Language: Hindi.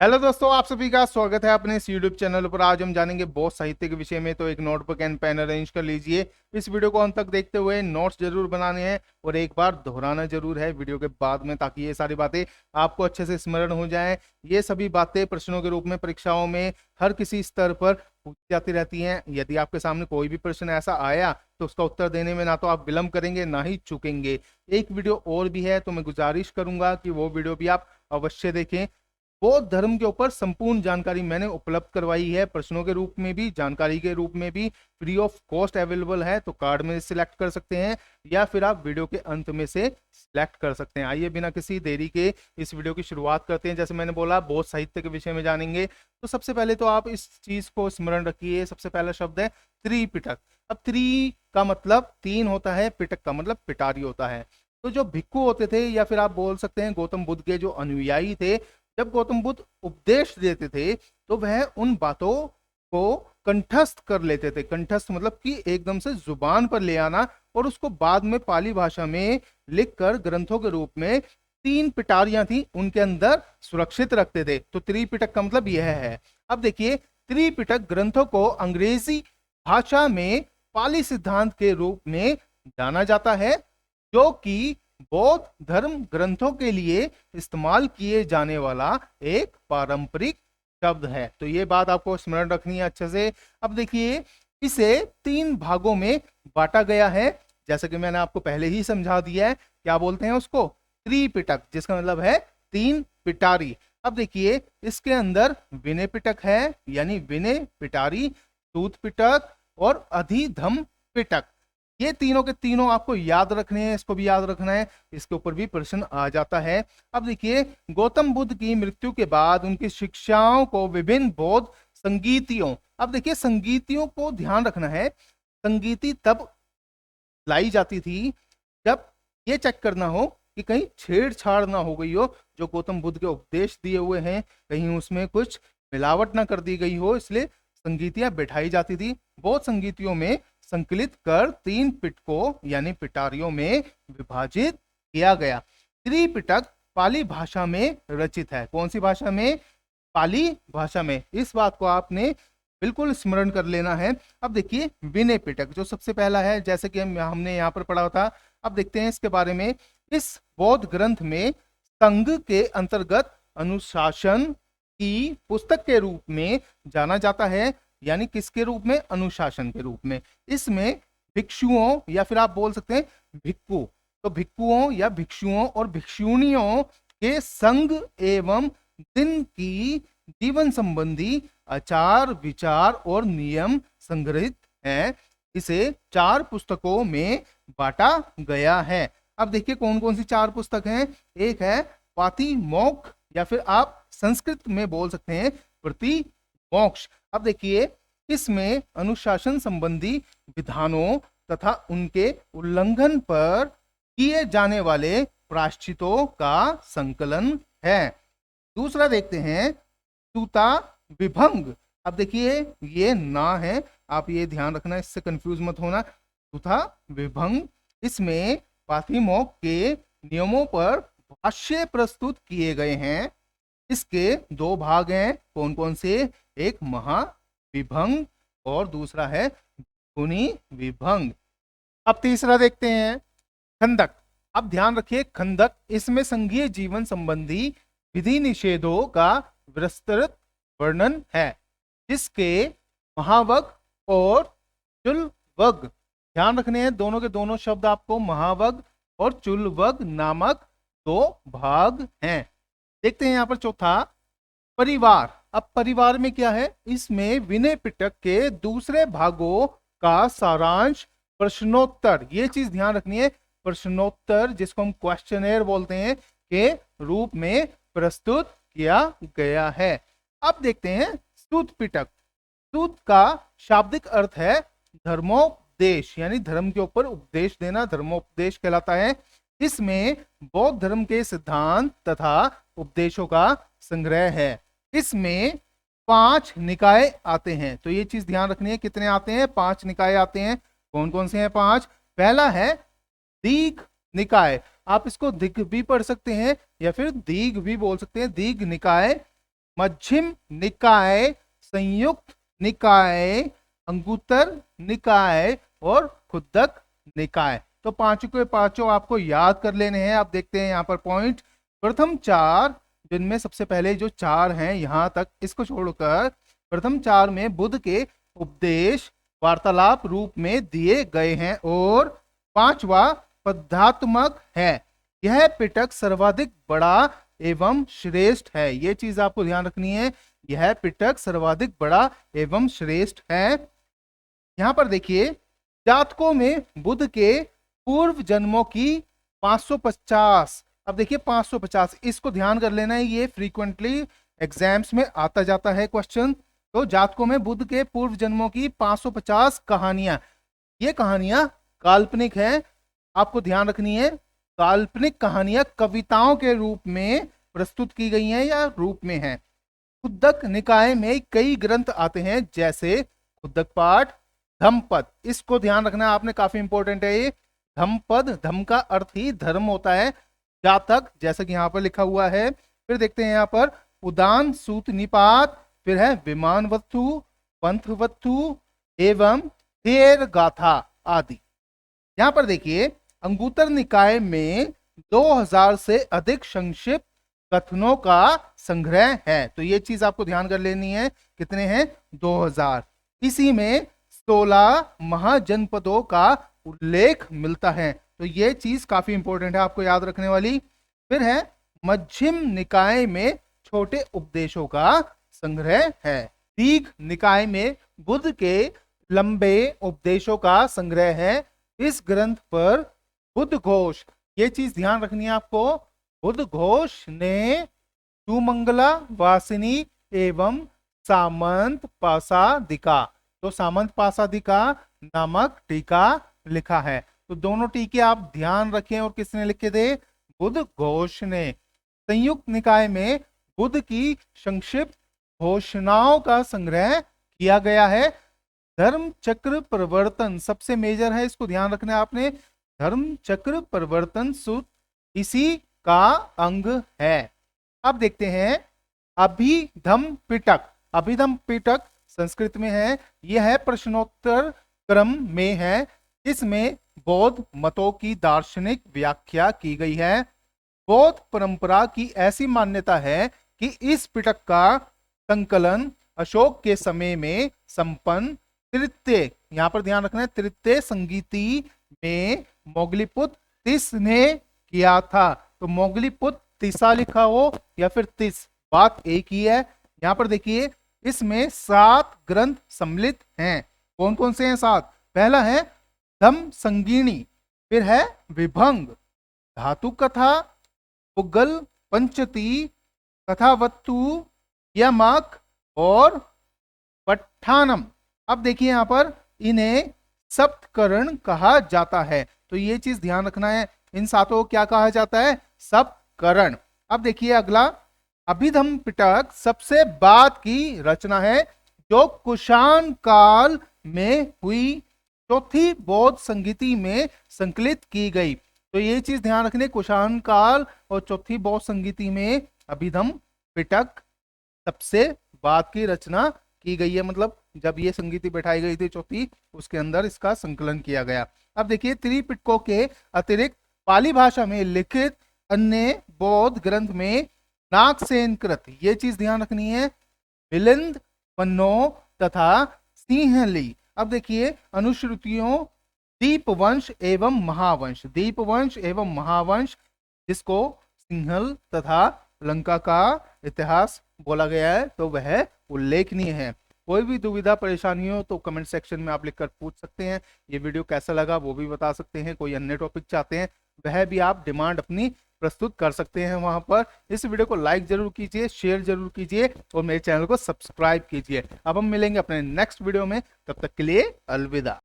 हेलो दोस्तों, आप सभी का स्वागत है अपने इस यूट्यूब चैनल पर। आज हम जानेंगे बौद्ध साहित्य के विषय में। तो एक नोटबुक एंड पेन अरेंज कर लीजिए। इस वीडियो को अंत तक देखते हुए नोट्स जरूर बनाने हैं और एक बार दोहराना जरूर है वीडियो के बाद में, ताकि ये सारी बातें आपको अच्छे से स्मरण हो जाएं। ये सभी बातें प्रश्नों के रूप में परीक्षाओं में हर किसी स्तर पर पूछी जाती रहती हैं। यदि आपके सामने कोई भी प्रश्न ऐसा आया तो उसका उत्तर देने में ना तो आप विलंब करेंगे ना ही चूकेंगे। एक वीडियो और भी है, तो मैं गुजारिश करूंगा कि वो वीडियो भी आप अवश्य देखें। बौद्ध धर्म के ऊपर संपूर्ण जानकारी मैंने उपलब्ध करवाई है, प्रश्नों के रूप में भी, जानकारी के रूप में भी, फ्री ऑफ कॉस्ट अवेलेबल है। तो कार्ड में सिलेक्ट कर सकते हैं या फिर आप वीडियो के अंत में से सिलेक्ट कर सकते हैं। आइए बिना किसी देरी के इस वीडियो की शुरुआत करते हैं। जैसे मैंने बोला, बौद्ध साहित्य के विषय में जानेंगे। तो सबसे पहले तो आप इस चीज को स्मरण रखिए। सबसे पहला शब्द है त्रिपिटक। अब त्रि का मतलब तीन होता है, पिटक का मतलब पिटारी होता है। तो जो भिक्खु होते थे, या फिर आप बोल सकते हैं गौतम बुद्ध के जो अनुयायी थे, जब गौतम बुद्ध उपदेश देते थे तो वह उन बातों को कंठस्थ कर लेते थे। कंठस्थ मतलब कि एकदम से जुबान पर ले आना और उसको बाद में पाली भाषा में लिखकर ग्रंथों के रूप में तीन पिटारियां थी उनके अंदर सुरक्षित रखते थे। तो त्रिपिटक का मतलब यह है। अब देखिए, त्रिपिटक ग्रंथों को अंग्रेजी भाषा में पाली सिद्धांत के रूप में जाना जाता है, जो कि बौद्ध धर्म ग्रंथों के लिए इस्तेमाल किए जाने वाला एक पारंपरिक शब्द है। तो ये बात आपको स्मरण रखनी है अच्छे से। अब देखिए, इसे तीन भागों में बांटा गया है, जैसे कि मैंने आपको पहले ही समझा दिया है। क्या बोलते हैं उसको? त्रिपिटक, जिसका मतलब है तीन पिटारी। अब देखिए, इसके अंदर विनय पिटक है, यानी विनय पिटारी, सूत पिटक और अधिधम पिटक। ये तीनों के तीनों आपको याद रखने हैं, इसको भी याद रखना है, इसके ऊपर भी प्रश्न आ जाता है। अब देखिए, गौतम बुद्ध की मृत्यु के बाद उनकी शिक्षाओं को विभिन्न बौद्ध संगीतियों, अब देखिए संगीतियों को ध्यान रखना है। संगीति तब लाई जाती थी जब ये चेक करना हो कि कहीं छेड़छाड़ ना हो गई हो, जो गौतम बुद्ध के उपदेश दिए हुए हैं कहीं उसमें कुछ मिलावट ना कर दी गई हो, इसलिए संगीतियां बैठाई जाती थी। बौद्ध संगीतियों में संकलित कर तीन पिटकों यानी पिटारियों में विभाजित किया गया। त्रिपिटक पाली भाषा में रचित है। कौन सी भाषा में? पाली भाषा में। इस बात को आपने बिल्कुल स्मरण कर लेना है। अब देखिए, विनय पिटक जो सबसे पहला है, जैसे कि हमने यहाँ पर पढ़ा था। अब देखते हैं इसके बारे में। इस बौद्ध ग्रंथ में संघ के अंतर्गत अनुशासन की पुस्तक के रूप में जाना जाता है, यानी किसके रूप में? अनुशासन के रूप में। इसमें भिक्षुओं या फिर आप बोल सकते हैं भिक्खु, तो भिक्खुओं या भिक्षुओं और भिक्षुणियों के संग एवं दिन की जीवन संबंधी आचार विचार और नियम संग्रहित हैं। इसे चार पुस्तकों में बांटा गया है। अब देखिए, कौन कौन सी चार पुस्तक हैं। एक है पातिमोक्ष, या फिर आप संस्कृत में बोल सकते हैं प्रतिमोक्ष। अब देखिए, इसमें अनुशासन संबंधी विधानों तथा उनके उल्लंघन पर किए जाने वाले प्रायश्चितों का संकलन है। दूसरा देखते हैं सूता विभंग। अब देखिए, ये ना है, आप ये ध्यान रखना, इससे कंफ्यूज मत होना। सूता विभंग, इसमें पातिमोक्ष के नियमों पर भाष्य प्रस्तुत किए गए हैं। इसके दो भाग हैं। कौन कौन से? एक महाविभंग और दूसरा है गुणी विभंग। अब तीसरा देखते हैं खंदक। अब ध्यान रखिए, खंदक, इसमें संघीय जीवन संबंधी विधि निषेधों का विस्तृत वर्णन है, जिसके महावग और चुलवग, ध्यान रखने हैं दोनों के दोनों शब्द आपको, महावग और चुलवग नामक दो भाग हैं। देखते हैं यहाँ पर चौथा परिवार। अब परिवार में क्या है? इसमें विनय पिटक के दूसरे भागों का सारांश प्रश्नोत्तर, ये चीज ध्यान रखनी है, प्रश्नोत्तर जिसको हम क्वेश्चनेयर बोलते हैं, के रूप में प्रस्तुत किया गया है। अब देखते हैं सूत पिटक। सूत का शाब्दिक अर्थ है धर्मोपदेश, यानी धर्म के ऊपर उपदेश देना, धर्मोपदेश कहलाता है। इसमें बौद्ध धर्म के सिद्धांत तथा उपदेशों का संग्रह है। इसमें 5 निकाय आते हैं, तो ये चीज ध्यान रखनी है। कितने आते हैं? 5 निकाय आते हैं। कौन कौन से हैं 5? पहला है दीघ निकाय, आप इसको दिग भी पढ़ सकते हैं या फिर दीघ भी बोल सकते हैं। दीघ निकाय मध्यम निकाय, संयुक्त निकाय, अंगुत्तर निकाय और खुद्दक निकाय। तो पांचों के पांचों आपको याद कर लेने हैं। आप देखते हैं यहाँ पर पॉइंट, प्रथम चार जिनमें सबसे पहले जो चार हैं यहां तक, इसको छोड़कर प्रथम चार में बुद्ध के उपदेश वार्तालाप रूप में दिए गए हैं और पांचवा पदात्मक है। यह पिटक सर्वाधिक बड़ा एवं श्रेष्ठ है। यह चीज आपको ध्यान रखनी है, यह पिटक सर्वाधिक बड़ा एवं श्रेष्ठ है। यहां पर देखिए, जातकों में बुद्ध के पूर्व जन्मों की 550, अब देखिए 550, इसको ध्यान कर लेना है, ये फ्रीक्वेंटली एग्जाम्स में आता जाता है क्वेश्चन। तो जातकों में बुद्ध के पूर्व जन्मों की 550 कहानियां, ये कहानियां काल्पनिक हैं, आपको ध्यान रखनी है। काल्पनिक कहानियां कविताओं के रूप में प्रस्तुत की गई हैं या रूप में हैं। खुद्दक निकाय में कई ग्रंथ आते हैं, जैसे खुद्दक पाठ, धम्मपद, इसको ध्यान रखना आपने, काफी इंपॉर्टेंट है ये। धम्मपद, धम्म का अर्थ ही धर्म होता है, जातक जैसा कि यहाँ पर लिखा हुआ है। फिर देखते हैं यहाँ पर उदान सूत निपात, फिर है विमान वस्तु, पंथ वस्तु एवं थेर गाथा आदि। यहाँ पर देखिए, अंगुत्तर निकाय में 2000 से अधिक संक्षिप्त कथनों का संग्रह है। तो ये चीज आपको ध्यान कर लेनी है, कितने हैं, 2000। इसी में 16 महाजनपदों का उल्लेख मिलता है। तो ये चीज काफी इंपॉर्टेंट है, आपको याद रखने वाली। फिर है मध्यम निकाय में छोटे उपदेशों का संग्रह है। दीघ निकाय में बुद्ध के लंबे उपदेशों का संग्रह है। इस ग्रंथ पर बुद्ध घोष, ये चीज ध्यान रखनी है आपको, बुद्ध घोष ने सुमंगला वासिनी एवं सामंत पासादिका, तो सामंत पासादिका नामक टीका लिखा है। तो दोनों टीके आप ध्यान रखें, और किसने लिखे थे, बुद्ध घोष ने। संयुक्त निकाय में बुद्ध की संक्षिप्त घोषणाओं का संग्रह किया गया है। धर्म चक्र प्रवर्तन सबसे मेजर है, इसको ध्यान रखना है आपने। धर्म चक्र प्रवर्तन सूत्र इसी का अंग है। अब देखते हैं अभिधम्म पिटक। अभिधम्म पिटक संस्कृत में है, यह है प्रश्नोत्तर क्रम में है। इसमें बौद्ध मतों की दार्शनिक व्याख्या की गई है। बौद्ध परंपरा की ऐसी मान्यता है कि इस पिटक का संकलन अशोक के समय में संपन्न तृतीय, यहां पर ध्यान रखना है, तृतीय संगीति में मोगलीपुत्र तिस ने किया था। तो मोगलीपुत्र तिसा लिखा हो या फिर तिस, बात एक ही है। यहां पर देखिए, इसमें 7 ग्रंथ सम्मिलित हैं। कौन कौन से हैं 7? पहला है धम्म संगीणी, फिर है विभंग, धातु कथा, पुगल पंचती, कथावत्तु, यमक और पट्ठानम। अब देखिए यहां पर इन्हें सप्तकरण कहा जाता है। तो ये चीज ध्यान रखना है, इन 7 को क्या कहा जाता है, सप्तकरण। अब देखिए अगला, अभिधम्म पिटक सबसे बाद की रचना है, जो कुषाण काल में हुई चौथी बौद्ध संगीति में संकलित की गई। तो ये चीज ध्यान रखने, कुषाण काल और चौथी बौद्ध संगीति में अभिधम्म पिटक सबसे बाद की रचना की गई है, मतलब जब ये संगीति बैठाई गई थी चौथी, उसके अंदर इसका संकलन किया गया। अब देखिए, त्रिपिटकों के अतिरिक्त पाली भाषा में लिखित अन्य बौद्ध ग्रंथ में नागसेन कृत, ये चीज ध्यान रखनी है, मिलिंद पन्नो तथा सिंहली। अब देखिए, अनुश्रुतियों दीपवंश एवं महावंश, दीपवंश एवं महावंश, जिसको सिंहल तथा लंका का इतिहास बोला गया है, तो वह उल्लेखनीय है। कोई भी दुविधा परेशानी हो तो कमेंट सेक्शन में आप लिखकर पूछ सकते हैं। ये वीडियो कैसा लगा वो भी बता सकते हैं। कोई अन्य टॉपिक चाहते हैं वह भी आप डिमांड अपनी प्रस्तुत कर सकते हैं वहां पर। इस वीडियो को लाइक जरूर कीजिए, शेयर जरूर कीजिए और मेरे चैनल को सब्सक्राइब कीजिए। अब हम मिलेंगे अपने नेक्स्ट वीडियो में, तब तक के लिए अलविदा।